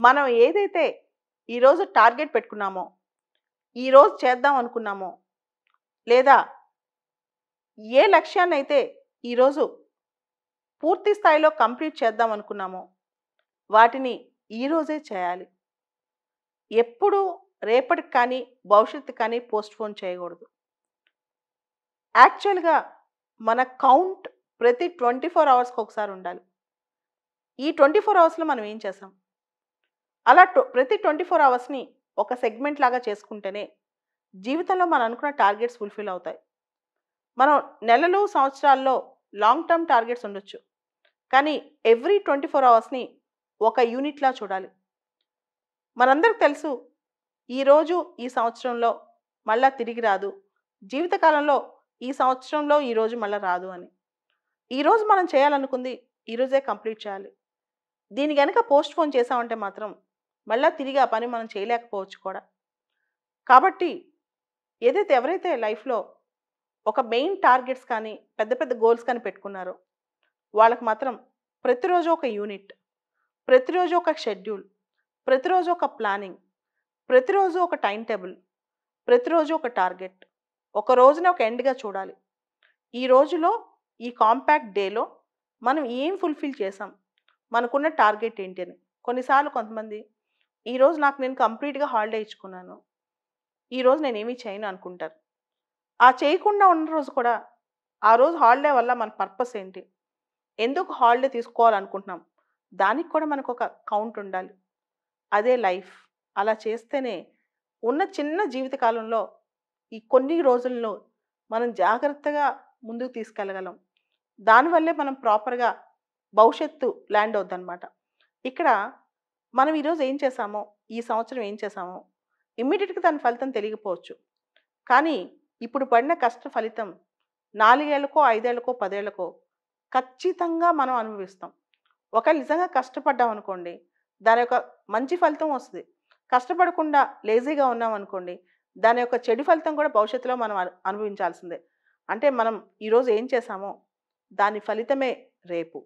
మనం ఏదైతే ఈరోజు టార్గెట్ పెట్టుకున్నామో, ఈరోజు చేద్దాం అనుకున్నామో, లేదా ఏ లక్ష్యాన్నైతే ఈరోజు పూర్తి స్థాయిలో కంప్లీట్ చేద్దాం అనుకున్నామో, వాటిని ఈరోజే చేయాలి. ఎప్పుడూ రేపటికి కానీ, భవిష్యత్తుకి కానీ పోస్ట్‌పోన్ చేయకూడదు. యాక్చువల్‌గా మన కౌంట్ ప్రతి 24 అవర్స్‌కి ఒకసారి ఉండాలి. ఈ 24 అవర్స్‌లో మనం ఏం చేసాం? అలా ప్రతి 24 అవర్స్‌ని ఒక సెగ్మెంట్ లాగా చేసుకుంటేనే జీవితంలో మనం అనుకున్న టార్గెట్స్ ఫుల్‌ఫిల్ అవుతాయి. మనం నెలలు, సంవత్సరాల్లో లాంగ్ టర్మ్ టార్గెట్స్ ఉండొచ్చు. కానీ ఎవ్రీ 24 అవర్స్‌ని ఒక యూనిట్‌లా చూడాలి. మనందరికి తెలుసు ఈరోజు, ఈ సంవత్సరంలో మళ్ళా తిరిగి రాదు. జీవితకాలంలో ఈ సంవత్సరంలో ఈరోజు మళ్ళా రాదు అని. ఈరోజు మనం చేయాలనుకుంది ఈరోజే కంప్లీట్ చేయాలి. దీన్ని గనక పోస్ట్‌పోన్ చేశామంటే మాత్రం మళ్ళా తిరిగి ఆ పని మనం చేయలేకపోవచ్చు కూడా. కాబట్టి ఎవరైతే లైఫ్‌లో ఒక మెయిన్ టార్గెట్స్ కానీ, పెద్ద పెద్ద గోల్స్ కానీ పెట్టుకున్నారో వాళ్ళకి మాత్రం ప్రతిరోజు ఒక యూనిట్, ప్రతిరోజు ఒక షెడ్యూల్, ప్రతిరోజు ఒక ప్లానింగ్, ప్రతిరోజు ఒక టైమ్ టేబుల్, ప్రతిరోజు ఒక టార్గెట్. ఒక రోజున ఒక ఎండ్‌గా చూడాలి. ఈ రోజులో ఈ కాంపాక్ట్ డేలో మనం ఏం ఫుల్‌ఫిల్ చేసాం? మనకున్న టార్గెట్ ఏంటి అని. కొన్నిసార్లు కొంతమంది ఈరోజు నాకు నేను కంప్లీట్‌గా హాలిడే ఇచ్చుకున్నాను. ఈరోజు నేనేమి చేయను అనుకుంటారు. ఆ చేయకుండా ఉన్న రోజు కూడా ఆ రోజు హాలిడే వల్ల మన పర్పస్ ఏంటి? ఎందుకు హాలిడే తీసుకోవాలనుకుంటున్నాం? దానికి కూడా మనకొక కౌంట్ ఉండాలి. అదే లైఫ్. అలా చేస్తేనే ఉన్న చిన్న జీవిత కాలంలో ఈ కొన్ని రోజుల్లో మనం జాగ్రత్తగా ముందుకు తీసుకెళ్ళగలం. దానివల్లే మనం ప్రాపర్‌గా భవిష్యత్తు ల్యాండ్ అవుద్దనమాట. ఇక్కడ మనం ఈరోజు ఏం చేశామో, ఈ సంవత్సరం ఏం చేశామో, ఇమ్మీడియేట్‌గా దాని ఫలితం తెలియకపోవచ్చు. కానీ ఇప్పుడు పడిన కష్ట ఫలితం 4 ఏళ్లకో, 5 ఏళ్లకో, 10 ఏళ్లకో ఖచ్చితంగా మనం అనుభవిస్తాం. ఒకవేళ నిజంగా కష్టపడ్డామనుకోండి, దాని యొక్క మంచి ఫలితం వస్తది. కష్టపడకుండా లేజీగా ఉన్నామనుకోండి, దాని యొక్క చెడు ఫలితం కూడా భవిష్యత్తులో మనం అనుభవించాల్సిందే. అంటే మనం ఈరోజు ఏం చేశామో, దాని ఫలితమే రేపు.